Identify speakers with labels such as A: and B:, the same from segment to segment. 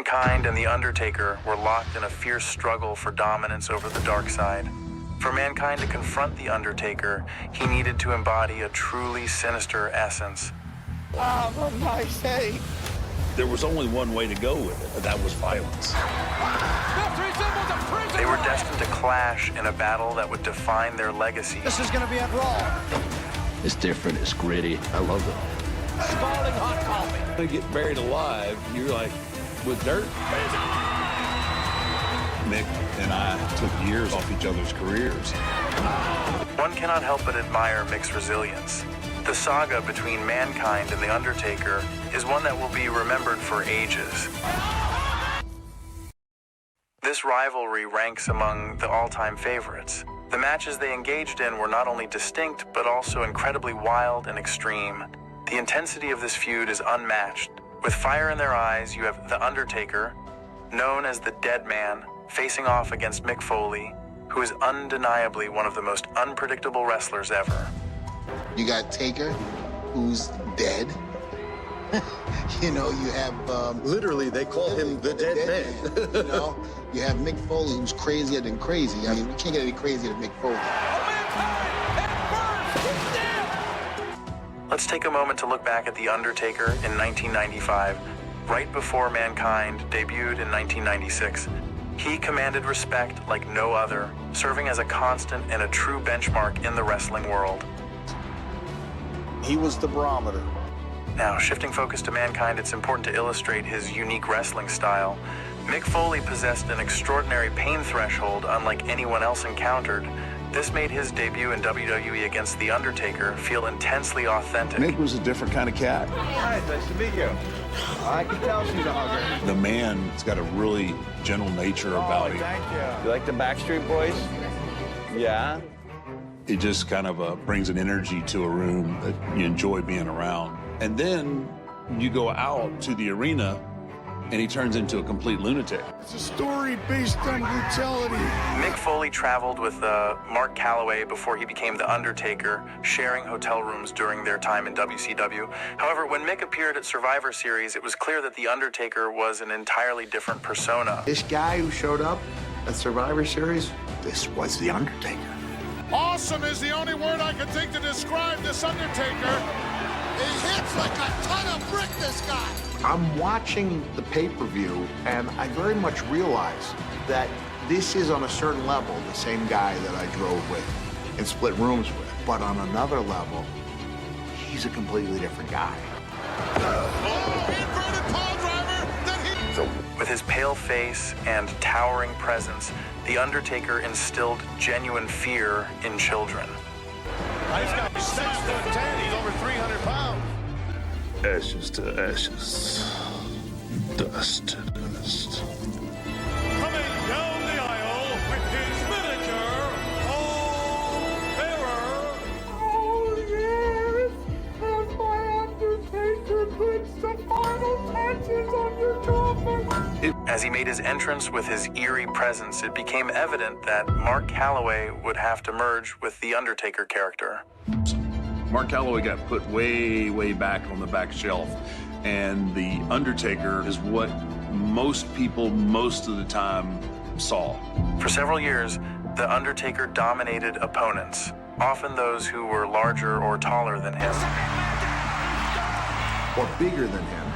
A: Mankind and The Undertaker were locked in a fierce struggle for dominance over the dark side. For Mankind to confront The Undertaker, he needed to embody a truly sinister essence.
B: For my sake.
C: There was only one way to go with it, and that was violence.
A: They were destined to clash in a battle that would define their legacy.
B: This is going to be a brawl.
D: It's different, it's gritty. I love it.
B: Scalding hot coffee.
C: When you get buried alive, you're like, with dirt. Mick and I took years off each other's careers.
A: One cannot help but admire Mick's resilience. The saga between Mankind and The Undertaker is one that will be remembered for ages. This rivalry ranks among the all-time favorites. The matches they engaged in were not only distinct, but also incredibly wild and extreme. The intensity of this feud is unmatched. With fire in their eyes, you have The Undertaker, known as the Dead Man, facing off against Mick Foley, who is undeniably one of the most unpredictable wrestlers ever.
E: You got Taker, who's dead. You know, you have...
F: Literally, they call him the Dead Man.
E: You know, you have Mick Foley, who's crazier than crazy. I mean, you can't get any crazier than Mick Foley.
A: Let's take a moment to look back at The Undertaker in 1995, right before Mankind debuted in 1996. He commanded respect like no other, serving as a constant and a true benchmark in the wrestling world.
B: He was the barometer.
A: Now, shifting focus to Mankind, it's important to illustrate his unique wrestling style. Mick Foley possessed an extraordinary pain threshold unlike anyone else encountered. This made his debut in WWE against The Undertaker feel intensely authentic.
C: Mick was a different kind of cat.
B: Hi, nice to meet you. I can tell she's a hugger.
C: The man's got a really gentle nature about him.
B: Thank you.
G: You like the Backstreet Boys? Yeah?
C: It just kind of brings an energy to a room that you enjoy being around. And then you go out to the arena and he turns into a complete lunatic.
B: It's a story based on brutality.
A: Mick Foley traveled with Mark Calloway before he became The Undertaker, sharing hotel rooms during their time in WCW. However, when Mick appeared at Survivor Series, it was clear that The Undertaker was an entirely different persona.
F: This guy who showed up at Survivor Series, this was The Undertaker.
H: Awesome is the only word I can think to describe this Undertaker. He hits like a ton of brick, this guy.
F: I'm watching the pay-per-view, and I very much realize that this is, on a certain level, the same guy that I drove with and split rooms with. But on another level, he's a completely different guy.
H: Oh, inverted pile driver.
A: With his pale face and towering presence, The Undertaker instilled genuine fear in children.
H: He's got 6'10". He's over 300 pounds.
C: Ashes to ashes, dust to dust.
H: Coming down the aisle with his miniature all-bearer.
B: Oh, yes! As my Undertaker puts the final touches on your coffin.
A: As he made his entrance with his eerie presence, it became evident that Mark Calloway would have to merge with the Undertaker character.
C: Mark Calloway got put way, way back on the back shelf, and The Undertaker is what most people, most of the time, saw.
A: For several years, The Undertaker dominated opponents, often those who were larger or taller than him.
F: Or bigger than him.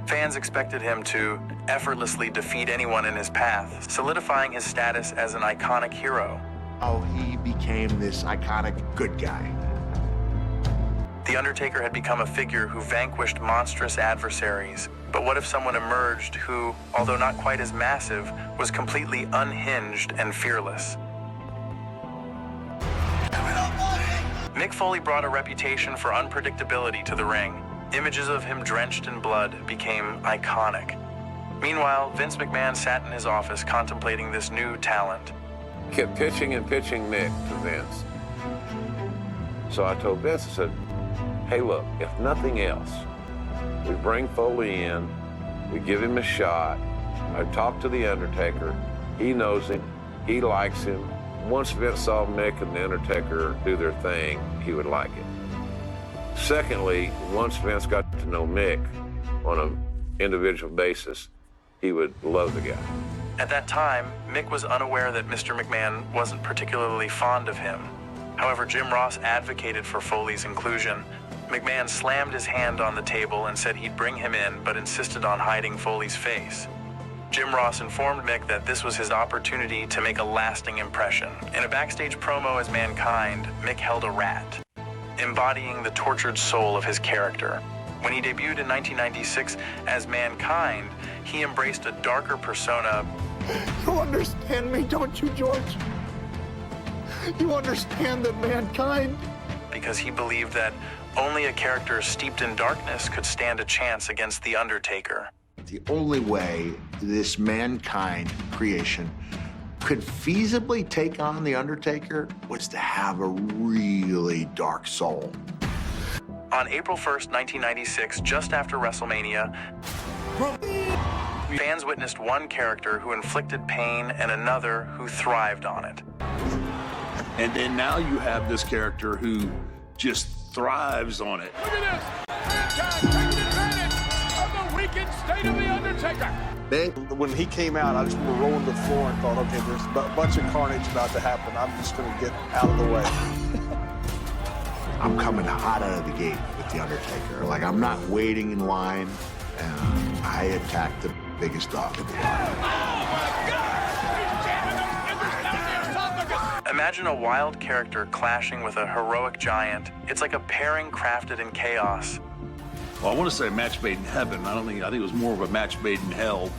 A: Fans expected him to effortlessly defeat anyone in his path, solidifying his status as an iconic hero.
F: Oh, he became this iconic good guy.
A: The Undertaker had become a figure who vanquished monstrous adversaries. But what if someone emerged who, although not quite as massive, was completely unhinged and fearless? Mick Foley brought a reputation for unpredictability to the ring. Images of him drenched in blood became iconic. Meanwhile, Vince McMahon sat in his office contemplating this new talent.
G: Kept pitching and pitching Mick to Vince. So I told Vince, I said, hey, look, if nothing else, we bring Foley in, we give him a shot. I talked to The Undertaker. He knows him. He likes him. Once Vince saw Mick and The Undertaker do their thing, he would like it. Secondly, once Vince got to know Mick on an individual basis, he would love the guy.
A: At that time, Mick was unaware that Mr. McMahon wasn't particularly fond of him. However, Jim Ross advocated for Foley's inclusion. McMahon slammed his hand on the table and said he'd bring him in, but insisted on hiding Foley's face. Jim Ross informed Mick that this was his opportunity to make a lasting impression. In a backstage promo as Mankind, Mick held a rat, embodying the tortured soul of his character. When he debuted in 1996 as Mankind, he embraced a darker persona.
B: You understand me, don't you, George? You understand that Mankind?
A: Because he believed that only a character steeped in darkness could stand a chance against The Undertaker.
F: The only way this Mankind creation could feasibly take on The Undertaker was to have a really dark soul.
A: On April 1st, 1996, just after WrestleMania, fans witnessed one character who inflicted pain and another who thrived on it.
C: And then now you have this character who just thrives on it.
H: Look at this! Mankind taking advantage of the weakened state of The Undertaker.
I: When he came out, I just remember rolling the floor and thought, okay, there's a bunch of carnage about to happen. I'm just going to get out of the way.
F: I'm coming hot out of the gate with The Undertaker. Like, I'm not waiting in line, and I attack the biggest dog in the line.
A: Imagine a wild character clashing with a heroic giant. It's like a pairing crafted in chaos.
C: Well, I want to say a match made in heaven. I think it was more of a match made in hell.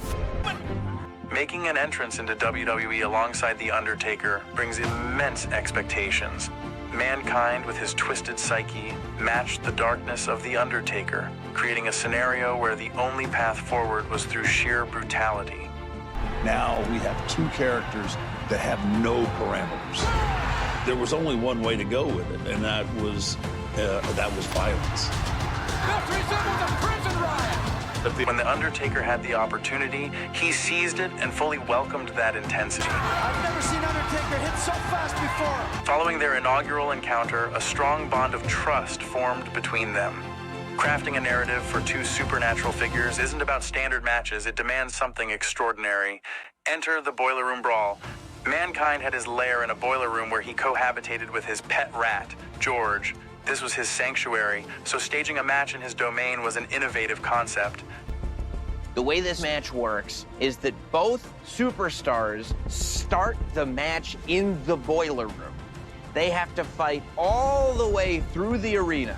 A: Making an entrance into WWE alongside The Undertaker brings immense expectations. Mankind, with his twisted psyche, matched the darkness of The Undertaker, creating a scenario where the only path forward was through sheer brutality.
C: Now we have two characters that have no parameters. There was only one way to go with it, and that was violence.
H: This resembles a prison riot.
A: When The Undertaker had the opportunity, he seized it and fully welcomed that intensity.
J: I've never seen Undertaker hit so fast before.
A: Following their inaugural encounter, a strong bond of trust formed between them. Crafting a narrative for two supernatural figures isn't about standard matches, it demands something extraordinary. Enter the Boiler Room Brawl. Mankind had his lair in a boiler room where he cohabitated with his pet rat, George. This was his sanctuary, so staging a match in his domain was an innovative concept.
K: The way this match works is that both superstars start the match in the boiler room. They have to fight all the way through the arena,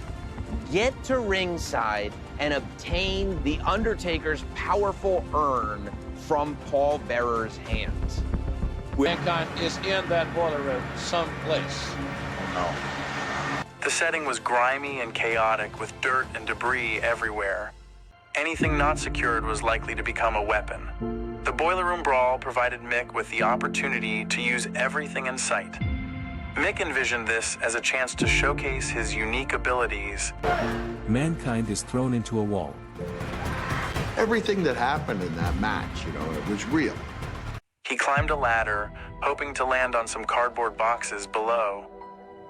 K: get to ringside, and obtain The Undertaker's powerful urn from Paul Bearer's hands.
L: Mankind is in that boiler room someplace.
A: The setting was grimy and chaotic, with dirt and debris everywhere. Anything not secured was likely to become a weapon. The Boiler Room Brawl provided Mick with the opportunity to use everything in sight. Mick envisioned this as a chance to showcase his unique abilities.
M: Mankind is thrown into a wall.
F: Everything that happened in that match, it was real.
A: He climbed a ladder, hoping to land on some cardboard boxes below.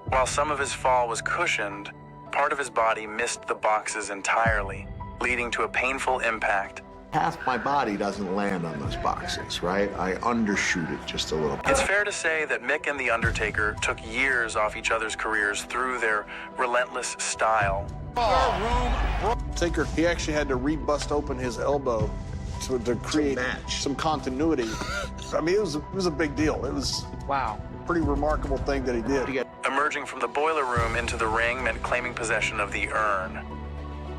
A: While some of his fall was cushioned, part of his body missed the boxes entirely, leading to a painful impact.
F: Half my body doesn't land on those boxes, right? I undershoot it just a little bit.
A: It's fair to say that Mick and The Undertaker took years off each other's careers through their relentless style.
I: Taker, he actually had to re-bust open his elbow to create some continuity. I mean, it was a big deal. It was
K: Wow.
I: a pretty remarkable thing that he did.
A: Emerging from the boiler room into the ring meant claiming possession of the urn.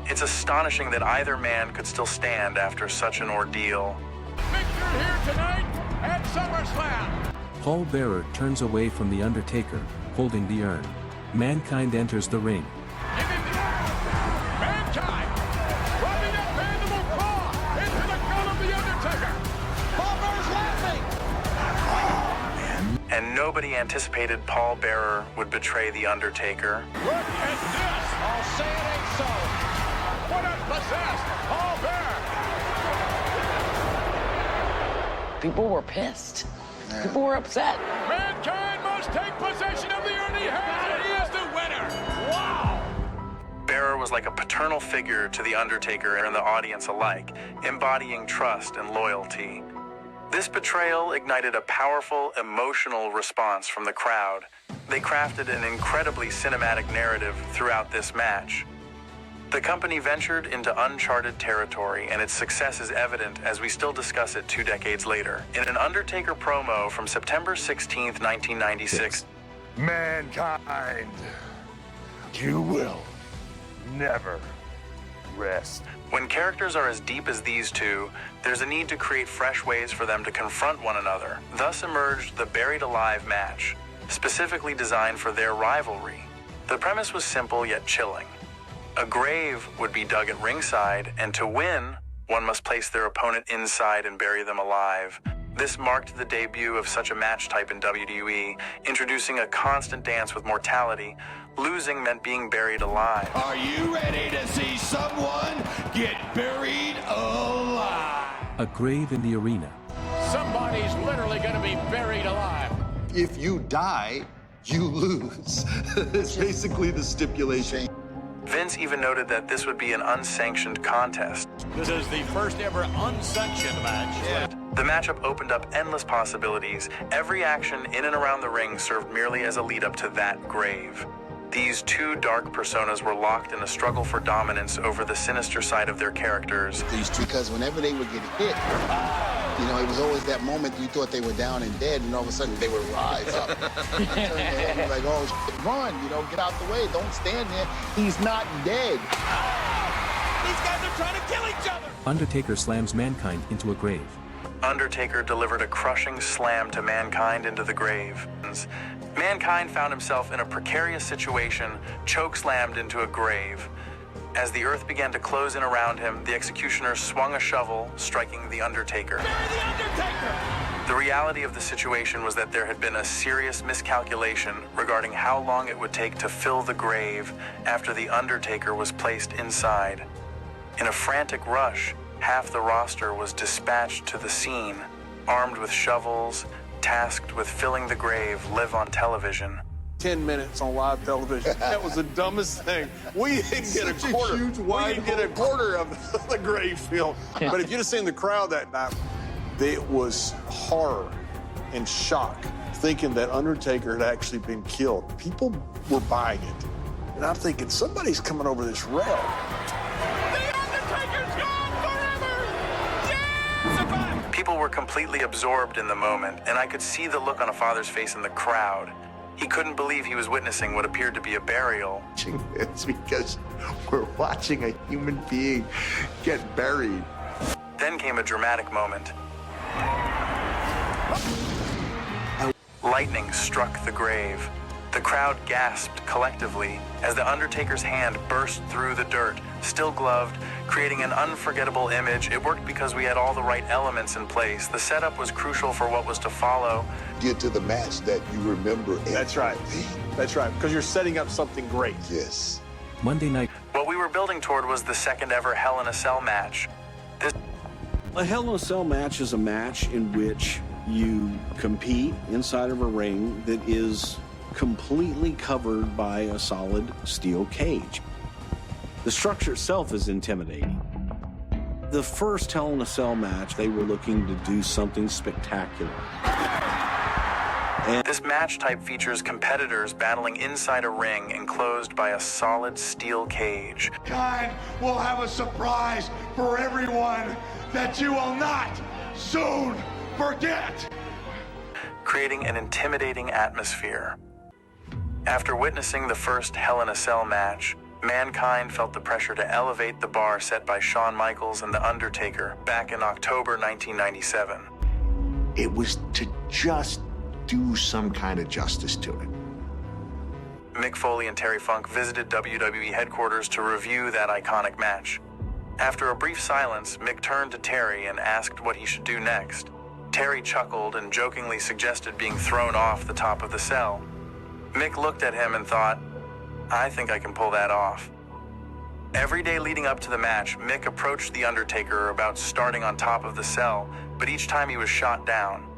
A: It's astonishing that either man could still stand after such an ordeal.
H: Victor here tonight at SummerSlam.
M: Paul Bearer turns away from The Undertaker, holding the urn. Mankind enters the ring.
H: Give him the urn. Mankind rubbing that mandible claw into the gun of The Undertaker. Paul Bearer's laughing.
A: And nobody anticipated Paul Bearer would betray The Undertaker.
H: Look at this. I'll say it ain't so. What a possessed Paul Bearer.
N: People were pissed. People were upset.
H: Mankind must take possession of the urn he has, and he is the winner. Wow.
A: bearer was like a paternal figure to The Undertaker and the audience alike, embodying trust and loyalty. This betrayal ignited a powerful, emotional response from the crowd. They crafted an incredibly cinematic narrative throughout this match. The company ventured into uncharted territory, and its success is evident as we still discuss it 2 decades later. In an Undertaker promo from September 16, 1996,
H: Mankind, you will never rest.
A: When characters are as deep as these two, there's a need to create fresh ways for them to confront one another. Thus emerged the Buried Alive match, specifically designed for their rivalry. The premise was simple yet chilling. A grave would be dug at ringside, and to win, one must place their opponent inside and bury them alive. This marked the debut of such a match type in WWE, introducing a constant dance with mortality. Losing meant being buried alive.
H: Are you ready to see someone get buried alive?
M: A grave in the arena.
L: Somebody's literally going to be buried alive.
O: If you die, you lose. It's basically the stipulation.
A: Vince even noted that this would be an unsanctioned contest.
L: This is the first ever unsanctioned match.
A: The matchup opened up endless possibilities. Every action in and around the ring served merely as a lead-up to that grave. These two dark personas were locked in a struggle for dominance over the sinister side of their characters.
E: Because whenever they would get hit, you know, it was always that moment you thought they were down and dead, and all of a sudden they would rise up. Turn their head and be like, oh, shit, run, you know, get out the way. Don't stand there. He's not dead.
J: These guys are trying to kill each other.
M: Undertaker slams Mankind into a grave.
A: Undertaker delivered a crushing slam to Mankind into the grave. Mankind found himself in a precarious situation, choke-slammed into a grave. As the earth began to close in around him, the executioner swung a shovel, striking the Undertaker.
J: Bury the Undertaker!
A: The reality of the situation was that there had been a serious miscalculation regarding how long it would take to fill the grave after the Undertaker was placed inside. In a frantic rush, half the roster was dispatched to the scene, armed with shovels, tasked with filling the grave live on television.
I: 10 minutes on live television. That was the dumbest thing. We didn't get a quarter. We didn't get a quarter of the grave field. But if you'd have seen the crowd that night, it was horror and shock, thinking that Undertaker had actually been killed. People were buying it. And I'm thinking, somebody's coming over this rail.
J: The Undertaker's gone forever! Yes!
A: People were completely absorbed in the moment, and I could see the look on a father's face in the crowd. He couldn't believe he was witnessing what appeared to be a burial.
F: It's because we're watching a human being get buried.
A: Then came a dramatic moment. Lightning struck the grave. The crowd gasped collectively as the Undertaker's hand burst through the dirt, still gloved, creating an unforgettable image. It worked because we had all the right elements in place. The setup was crucial for what was to follow.
O: Get to the match that you remember.
I: That's right. That's right, because you're setting up something great.
O: Yes.
M: Monday night.
A: What we were building toward was the second ever Hell in a Cell match.
P: A Hell in a Cell match is a match in which you compete inside of a ring that is completely covered by a solid steel cage. The structure itself is intimidating. The first Hell in a Cell match, they were looking to do something spectacular.
A: And this match type features competitors battling inside a ring enclosed by a solid steel cage.
H: Kind will have a surprise for everyone that you will not soon forget.
A: Creating an intimidating atmosphere. After witnessing the first Hell in a Cell match, Mankind felt the pressure to elevate the bar set by Shawn Michaels and The Undertaker back in October 1997.
F: It was to just do some kind of justice to it.
A: Mick Foley and Terry Funk visited WWE headquarters to review that iconic match. After a brief silence, Mick turned to Terry and asked what he should do next. Terry chuckled and jokingly suggested being thrown off the top of the cell. Mick looked at him and thought, I think I can pull that off. Every day leading up to the match, Mick approached The Undertaker about starting on top of the cell, but each time he was shot down.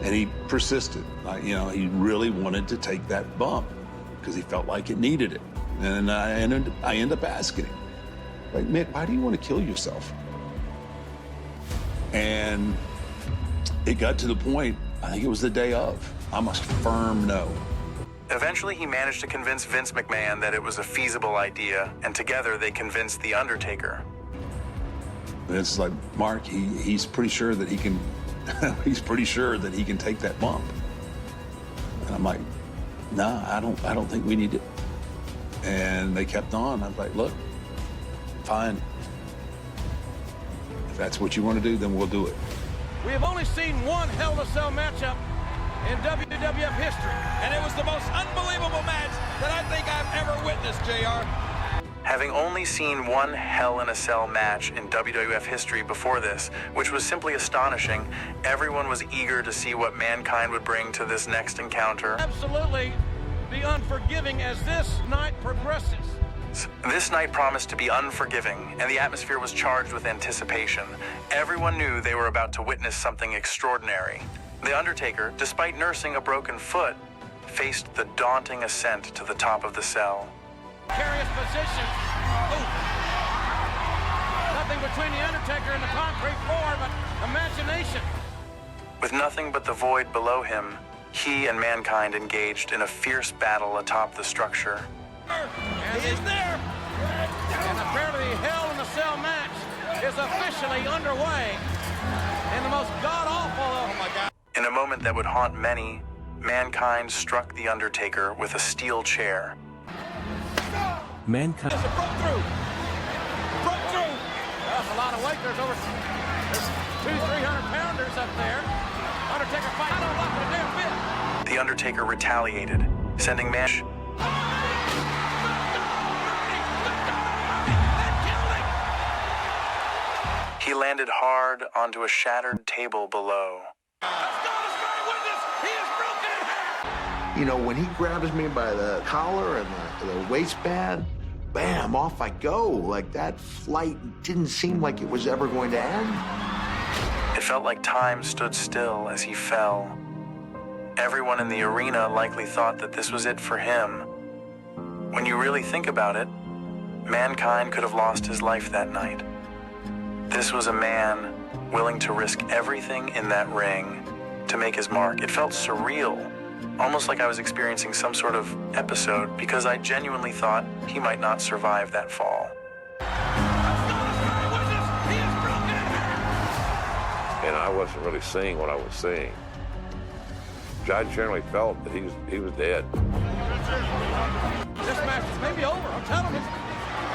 C: And he persisted. He really wanted to take that bump because he felt like it needed it. And I end up asking him, like, Mick, why do you want to kill yourself? And it got to the point, I think it was the day of, I'm a firm no.
A: Eventually, he managed to convince Vince McMahon that it was a feasible idea, and together they convinced The Undertaker.
C: Vince is like, Mark, he's pretty sure that he can, he's pretty sure that he can take that bump. And I'm like, nah, I don't think we need it. And they kept on. I was like, look, fine. If that's what you want to do, then we'll do it.
L: We have only seen one Hell in a Cell matchup in WWF history, and it was the most unbelievable match that I think I've ever witnessed, JR.
A: Having only seen one Hell in a Cell match in WWF history before this, which was simply astonishing, everyone was eager to see what Mankind would bring to this next encounter.
L: Absolutely be unforgiving as this night progresses.
A: This night promised to be unforgiving, and the atmosphere was charged with anticipation. Everyone knew they were about to witness something extraordinary. The Undertaker, despite nursing a broken foot, faced the daunting ascent to the top of the cell.
L: Precarious position. Ooh. Nothing between the Undertaker and the concrete floor but imagination.
A: With nothing but the void below him, he and Mankind engaged in a fierce battle atop the structure.
L: And he's there. And apparently the Hell in a Cell match is officially underway. And the most god-awful, oh my God.
A: In a moment that would haunt many, Mankind struck The Undertaker with a steel chair.
M: Mankind.
L: Broke through. Broke through. That's a lot of weight. There's 200-300 pounders up there. Undertaker fight. I don't like it a damn bit.
A: The Undertaker retaliated, sending He landed hard onto a shattered table below.
F: You know, when he grabs me by the collar and the waistband, bam, off I go. Like, that flight didn't seem like it was ever going to end.
A: It felt like time stood still as he fell. Everyone in the arena likely thought that this was it for him. When you really think about it, Mankind could have lost his life that night. This was a man willing to risk everything in that ring to make his mark. It felt surreal, almost like I was experiencing some sort of episode, because I genuinely thought he might not survive that fall.
G: And I wasn't really seeing what I was seeing. I generally felt that he was dead.
L: This match is maybe over. I'm telling you.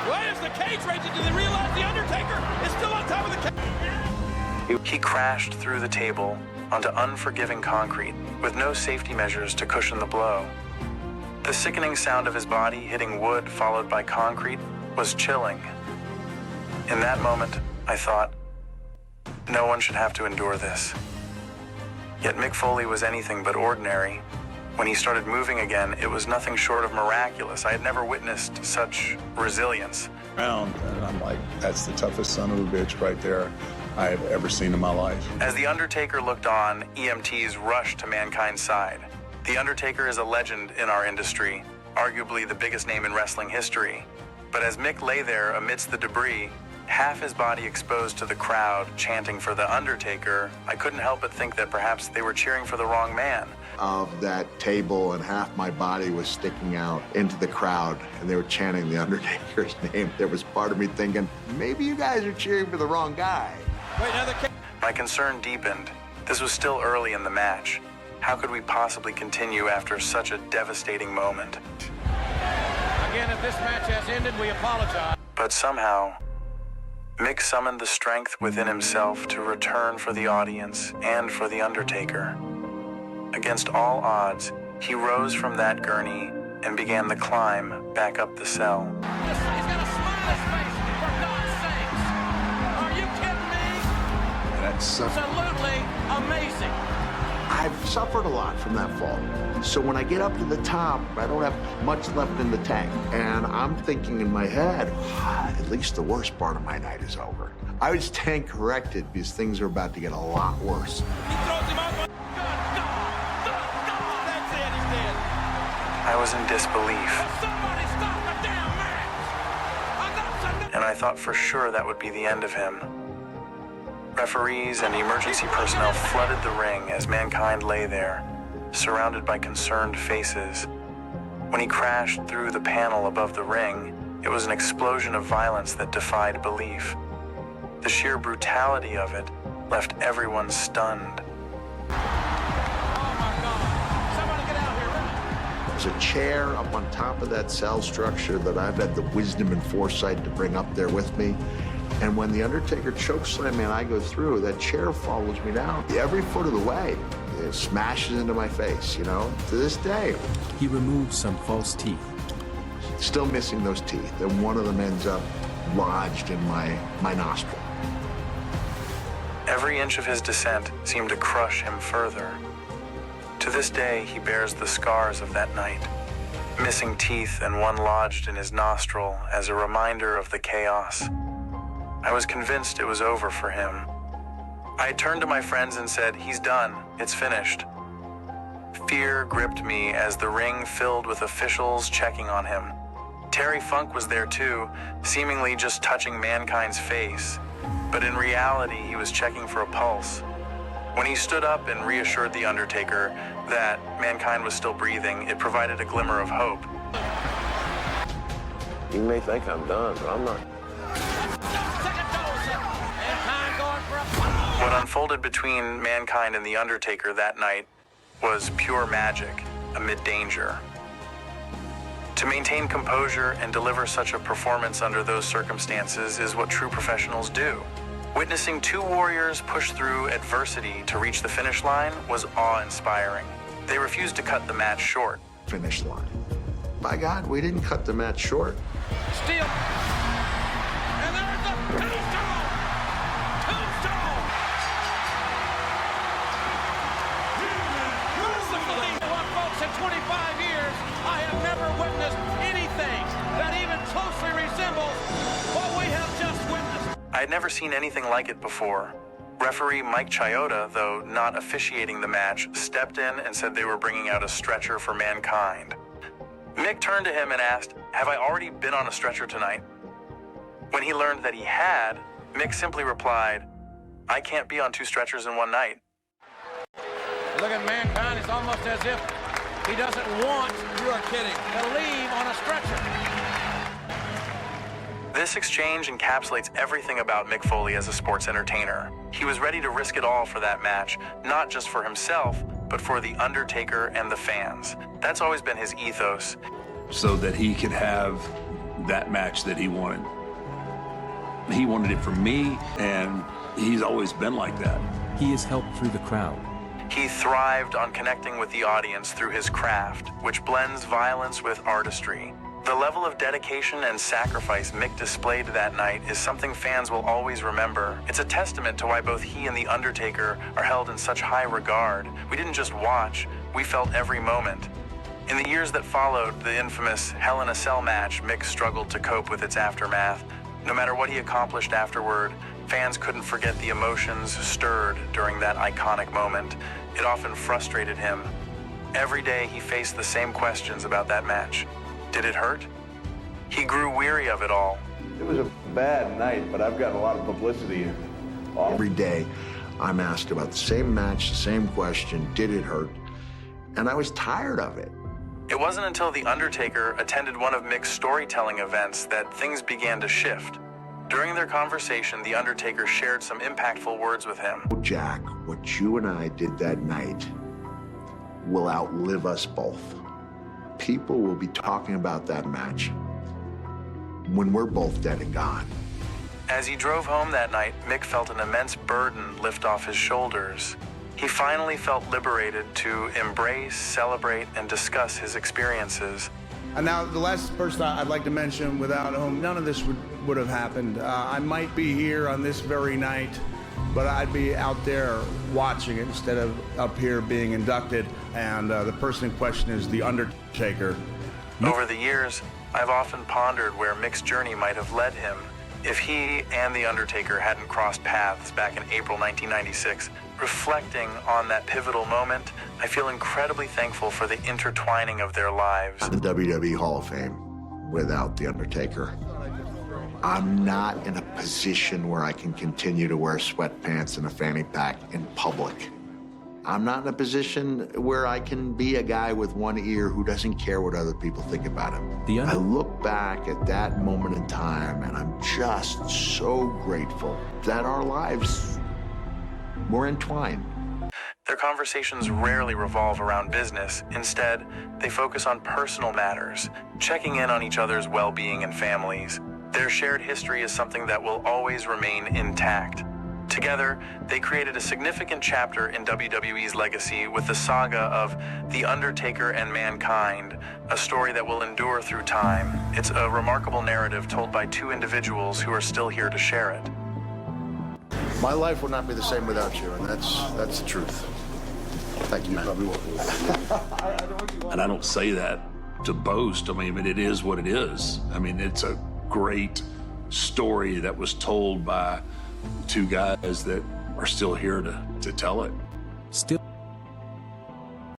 L: Why is the cage raging? Do they realize the Undertaker is still on top of the cage?
A: He crashed through the table onto unforgiving concrete with no safety measures to cushion the blow. The sickening sound of his body hitting wood followed by concrete was chilling. In that moment, I thought, no one should have to endure this. Yet Mick Foley was anything but ordinary. When he started moving again, it was nothing short of miraculous. I had never witnessed such resilience.
C: And I'm like, that's the toughest son of a bitch right there I have ever seen in my life.
A: As The Undertaker looked on, EMTs rushed to Mankind's side. The Undertaker is a legend in our industry, arguably the biggest name in wrestling history. But as Mick lay there amidst the debris, half his body exposed to the crowd chanting for The Undertaker, I couldn't help but think that perhaps they were cheering for the wrong man.
F: Of that table, and half my body was sticking out into the crowd, and they were chanting The Undertaker's name. There was part of me thinking, maybe you guys are cheering for the wrong guy.
A: My concern deepened. This was still early in the match. How could we possibly continue after such a devastating moment?
L: Again, if this match has ended, we apologize.
A: But somehow, Mick summoned the strength within himself to return for the audience and for The Undertaker. Against all odds, he rose from that gurney and began the climb back up the cell.
L: He's got a smile on his face, for God's sakes. Are you kidding me?
C: That's
L: Absolutely amazing.
F: I've suffered a lot from that fall. So when I get up to the top, I don't have much left in the tank. And I'm thinking in my head, at least the worst part of my night is over. I was tank corrected because things are about to get a lot worse.
L: He throws him out. That's it, he's dead.
A: I was in disbelief.
L: Somebody stop the damn
A: and I thought for sure that would be the end of him. Referees and emergency personnel flooded the ring as Mankind lay there, surrounded by concerned faces. When he crashed through the panel above the ring, it was an explosion of violence that defied belief. The sheer brutality of it left everyone stunned.
F: There's a chair up on top of that cell structure that I've had the wisdom and foresight to bring up there with me. And when the Undertaker chokeslammed me and I go through, that chair follows me down every foot of the way. It smashes into my face, you know, to this day.
M: He removes some false teeth.
F: Still missing those teeth, and one of them ends up lodged in my nostril.
A: Every inch of his descent seemed to crush him further. To this day, he bears the scars of that night, missing teeth and one lodged in his nostril as a reminder of the chaos. I was convinced it was over for him. I turned to my friends and said, "He's done. It's finished." Fear gripped me as the ring filled with officials checking on him. Terry Funk was there too, seemingly just touching Mankind's face, but in reality, he was checking for a pulse. When he stood up and reassured The Undertaker that Mankind was still breathing, it provided a glimmer of hope.
G: You may think I'm done, but I'm not.
A: What unfolded between Mankind and The Undertaker that night was pure magic amid danger. To maintain composure and deliver such a performance under those circumstances is what true professionals do. Witnessing two warriors push through adversity to reach the finish line was awe-inspiring. They refused to cut the match short.
F: Finish line. By God, we didn't cut the match short.
L: Still. And there's the tombstone! Tombstone! Well, folks, in 25 years, I have never witnessed anything that even closely resembles what we have just witnessed.
A: I had never seen anything like it before. Referee Mike Chioda, though not officiating the match, stepped in and said they were bringing out a stretcher for Mankind. Mick turned to him and asked, "Have I already been on a stretcher tonight?" When he learned that he had, Mick simply replied, "I can't be on two stretchers in one night."
L: Look at Mankind. It's almost as if he doesn't want, you are kidding, to leave on a stretcher.
A: This exchange encapsulates everything about Mick Foley as a sports entertainer. He was ready to risk it all for that match, not just for himself, but for The Undertaker and the fans. That's always been his ethos.
C: So that he could have that match that he wanted. He wanted it for me, and he's always been like that.
M: He is helped through the crowd.
A: He thrived on connecting with the audience through his craft, which blends violence with artistry. The level of dedication and sacrifice Mick displayed that night is something fans will always remember. It's a testament to why both he and The Undertaker are held in such high regard. We didn't just watch, we felt every moment. In the years that followed the infamous Hell in a Cell match, Mick struggled to cope with its aftermath. No matter what he accomplished afterward, fans couldn't forget the emotions stirred during that iconic moment. It often frustrated him. Every day he faced the same questions about that match. Did it hurt? He grew weary of it all.
I: It was a bad night, but I've got a lot of publicity.
F: Every day, I'm asked about the same match, the same question, did it hurt? And I was tired of it.
A: It wasn't until The Undertaker attended one of Mick's storytelling events that things began to shift. During their conversation, The Undertaker shared some impactful words with him.
F: Jack, what you and I did that night will outlive us both. People will be talking about that match when we're both dead and gone.
A: As he drove home that night, Mick felt an immense burden lift off his shoulders. He finally felt liberated to embrace, celebrate, and discuss his experiences.
B: And now the last person I'd like to mention without whom none of this would have happened. I might be here on this very night, but I'd be out there watching it instead of up here being inducted. And the person in question is The Undertaker.
A: Over the years, I've often pondered where Mick's journey might have led him if he and The Undertaker hadn't crossed paths back in April 1996. Reflecting on that pivotal moment, I feel incredibly thankful for the intertwining of their lives.
F: The WWE Hall of Fame without The Undertaker. I'm not in a position where I can continue to wear sweatpants and a fanny pack in public. I'm not in a position where I can be a guy with one ear who doesn't care what other people think about him. I look back at that moment in time and I'm just so grateful that our lives were entwined.
A: Their conversations rarely revolve around business. Instead, they focus on personal matters, checking in on each other's well-being and families. Their shared history is something that will always remain intact. Together, they created a significant chapter in WWE's legacy with the saga of The Undertaker and Mankind, a story that will endure through time. It's a remarkable narrative told by two individuals who are still here to share it.
B: My life would not be the same without you, and that's the truth. Thank you, man.
C: And I don't say that to boast. I mean, it is what it is. I mean, it's a great story that was told by two guys that are still here to tell it.
M: Still